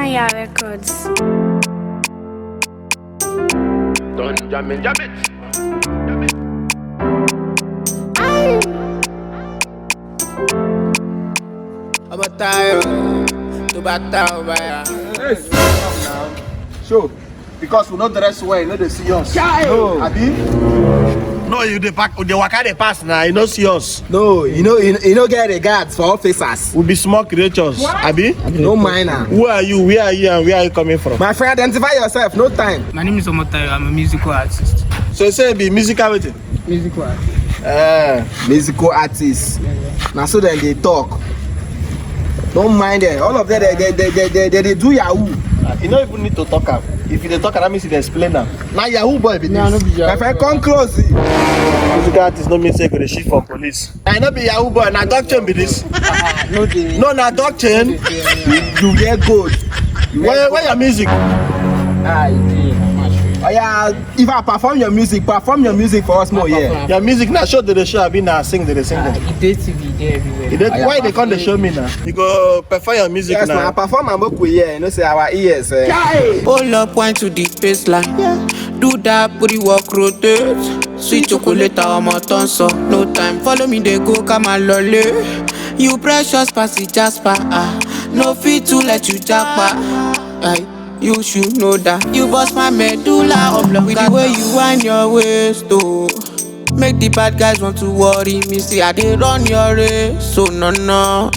Maya Records. Don't jam it, jam it. Jam it. I'm a tired to battle by Hey, come now. Show. Because we know the rest well, you know they see us. No. Abi? No, you the waka dey pass now, you no see us. No, you know get regards for officers. We be small creatures, abi? No minor. Who are you? Where are you and where are you coming from? My friend, identify yourself, no time. My name is Omotayo. I'm a musical artist. So you say you be musical wetin? Musical artist. Musical artists. Now so then they talk. Don't mind them. All of them they do Yahoo. You don't even need to talk am. If you dey talk am, that means you dey explain am. Na Yahoo boy be this. No, no be Yahoo. My friend, come close. Musical artist no mean say you go dey shit for police. I no be Yahoo boy, na dog chain be this. No, they. No, na dog chain. You get good. Where your music? Oh yeah, if I perform your music for us more, yeah. Your music na show dey show, abi na sing dey sing them. They TV, they everywhere. Why they come dey show me now? You go perform your music Yes, now. man, I perform my book with yeah, you know say our ears. Hold up, point to the baseline. Do that, booty walk, rotate. Sweet chocolate, I'm a tonso. No time, follow me, they go, come on, lolly. You precious, pass it, Jasper. No fit to let you japa. You should know that. You bust my medulla of love with the way you wind your waist, oh. Make the bad guys want to worry me. See, I did run your race, so no.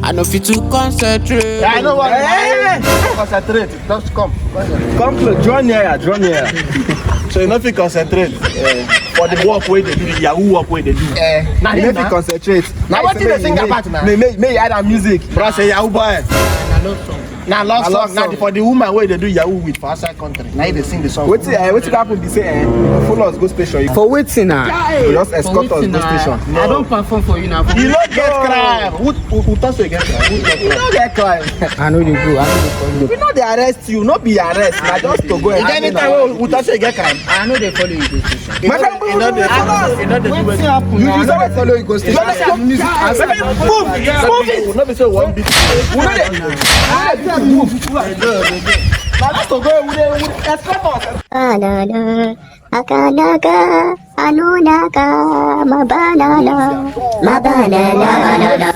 I know fit to concentrate. I know what. Concentrate. Just come. Come close, draw near. So you no fit concentrate for the work wey they do, Yahoo work wey they do. Now you need to concentrate. Now what did they sing about now? May you add a music. Bro, say Yahoo boy. Now love song. Now for the woman wey they do Yahoo with for outside country. Now they sing the song. What happen be say follow us go station. For waiting now. You just escort us go station. I don't perform for you now. You no get crime. Who talk say you get crime? Who get You crime? no get crime. I know they go. I know they follow you. We know they arrest you, not be arrest. Na just to go and Is there any time who talk say you get crime? I know they follow you go station. My friend, You know they do What's it. happen you now? just always follow you go station. Music. Move it. No be say one bit. Move. Now just to go with escort us. Anana, akanaka, anunaka, mabanana, mabanana.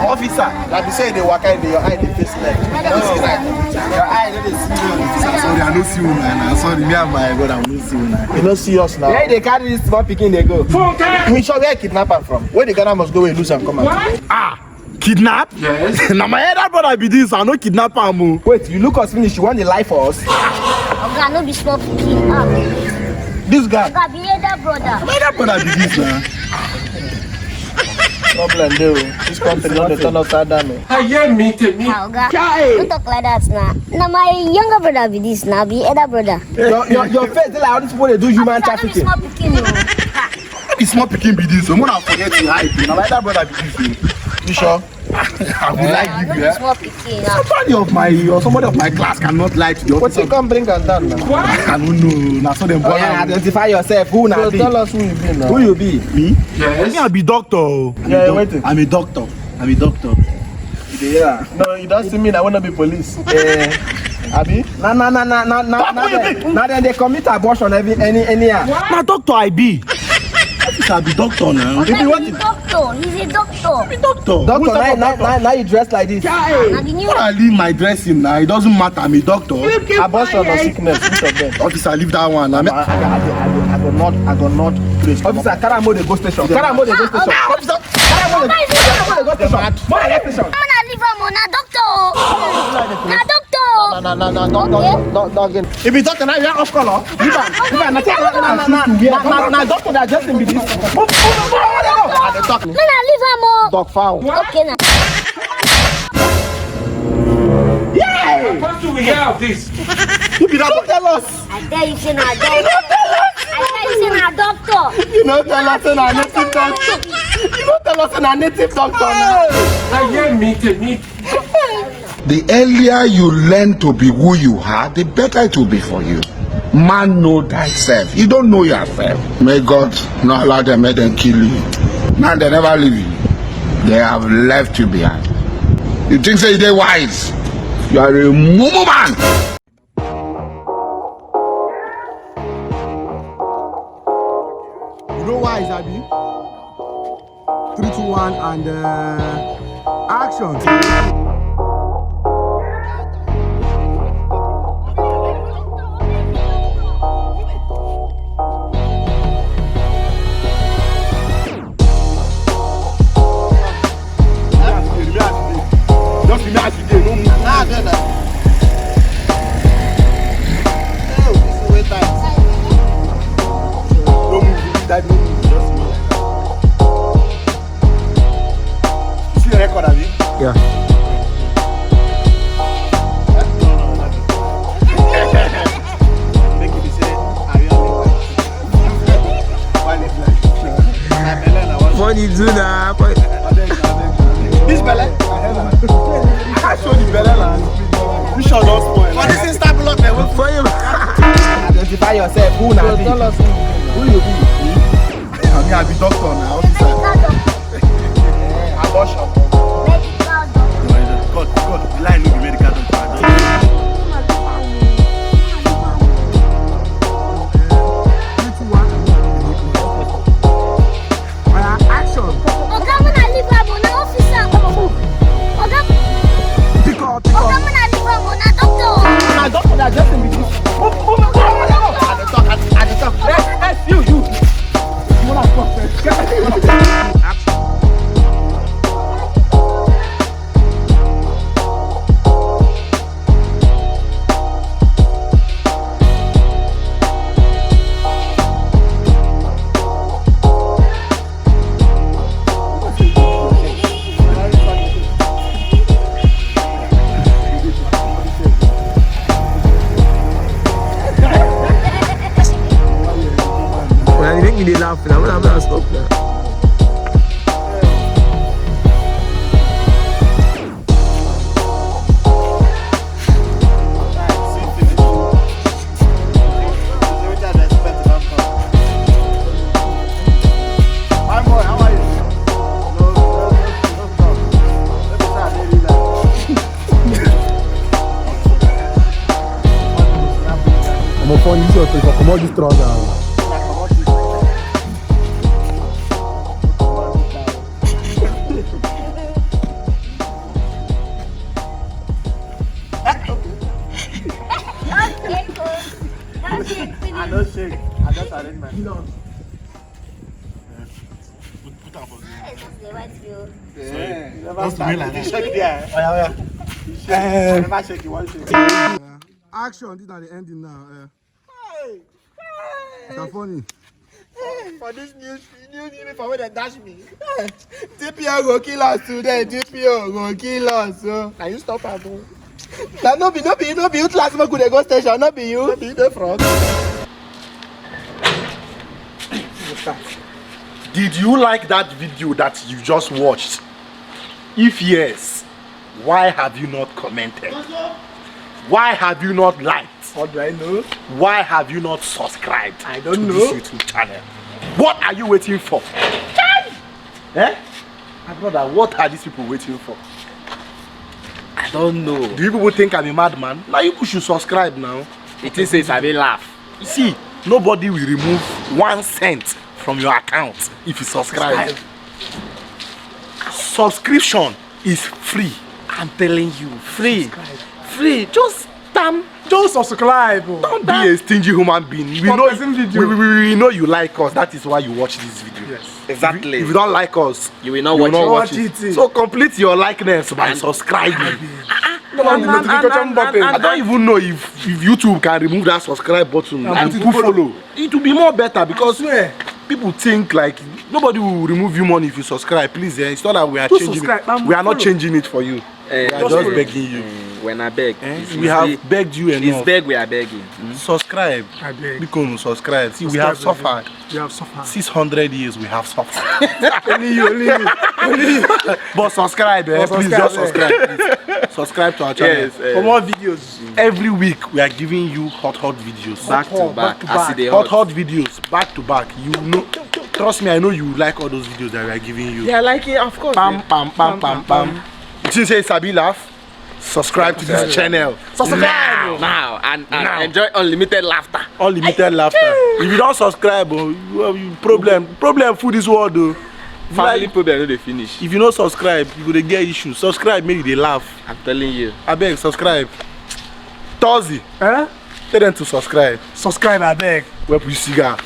Officer, like you say they walk in your eye, they face left. Your eye no dey see you. Sorry, I don't see you now. Sorry, me and my brother, I don't see you now. You don't see us now. Where they carry this small pikin they go? We sure where kidnapper from? Where the Ghana must go and lose and come out. Kidnap? Yes. Now my elder brother be this, I no kidnap him. Wait, you look us finish, you want the life for us? Oga no be small pikin. This guy, Oga be elder brother. My elder brother be this now. problem there. This country don't turn upside down. Oga, don't talk like that now. Now my younger brother be this now, be elder brother. Your face dey like how these people they do human Oga no be trafficking. small pikin o. It's small picking be this. So when I forget to hide, now my elder brother be this. You sure? I would like No you be there. small pikin. Somebody of my class cannot lie to your What you come bring us down now? I don't know. Now so them Oh, yeah, identify yourself. Who na So be? tell us who you be now. Who you be? Me? Yes. Me, I be doctor. Yeah, waiting. I'm a doctor. Yeah. No, you don't see me. I wanna be police. Abi? Now then they commit abortion any year. Now doctor I be. I be doctor now. Oga, he's a doctor. He's a doctor. Doctor. Doctor, now you dress like this. Na the new When I leave my dressing now, it doesn't matter. I'm a doctor. Abortion or sickness, which of them? Officer, leave that one. I mean, I go not place. Officer, Karamo they go station. Karamo they go station. officer, Karamo they go station. Mo dey go station. I'm gonna leave him on a doctor. Na doctor. No, again. If you talk now, you are off color. Leave am. Na doctor that just be this. I dey talk. I'm gonna leave him on. Dog foul. Okay now. Who be that? Don't tell us. I tell you, say na doctor. I tell you, say na doctor. You know, tell us in a native doctor. You know, tell us in a native doctor now. The earlier you learn to be who you are, the better it will be for you. Man, know thyself. You don't know yourself. May God not allow them, make them kill you. Now they never leave you. they have left you behind. You think say they wise? You are a mumu man. You know why, Zabi? 3, 2, 1, and action. Just be as you dey, no move. Nah, then that. Oh, this is way tight. No move, that no move. Just move like that. You see the record, Abi? Yeah. Make you say, I Why is like? Funny do now. This belly? I show the belly land. We shall not spoil. But this is start block there. For you. Identify yourself. Who now be? Who you be? I be doctor now. Abortion. God, the line will be medical doctor. They laughing. I'm gonna stop now. I'm a phone user to come out this trouser. I don't shake. I just arrange my pillows. Put on for you. Never start. You shake there. You shake. Never shake. You want shake. Action. This is the ending now. It's funny. For this news uniform where they dash me. DPO go kill us today. DPO go kill us. So can you stop her? Now no be you last month could go station. No be you. Be the front. Did you like that video that you just watched? If yes, why have you not commented? Why have you not liked? How do I know? Why have you not subscribed? I don't to know. this YouTube channel? What are you waiting for? Eh? My brother, what are these people waiting for? I don't know. Do you people think I'm a madman? Now you people should subscribe now. It is says I will laugh. You see, nobody will remove 1 cent from your account if you subscribe. Subscription is free. I'm telling you, free. Free. Just subscribe. Don't be a stingy human being. We know you like us. That is why you watch this video. Yes. Exactly. If you don't like us, you will not watch it. So complete your likeness by subscribing. I don't even know if YouTube can remove that subscribe button and put follow. It will be more better because people think like nobody will remove you money if you subscribe. Please, it's not that we are changing it. We are not changing it for you. We are just begging you. When I beg, we have begged you enough. It's beg we are begging. Subscribe. I beg. Because subscribe. See, we have suffered. We have suffered. 600 years we have suffered. Only you. But subscribe, please just subscribe. Please. Subscribe to our channel. Yes, For more videos. Every week we are giving you hot videos. Back to back. back to back. I see the Hot videos back to back. You know. Trust me, I know you like all those videos that we are giving you. Yeah, like it, of course. Pam, pam, pam, pam, pam. You say Sabi laugh? Subscribe to this channel. Subscribe now and enjoy unlimited laughter. Unlimited laughter. If you don't subscribe, you problem for this world though. Family problem no dey finish. If you don't subscribe, you go dey get issues. Subscribe, make they laugh. I'm telling you. I beg, subscribe. Thursday. Eh? Tell them to subscribe. Subscribe, I beg. Where we cigar.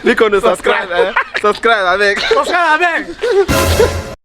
Click on the subscribe. Subscribe, I beg. Subscribe, I beg.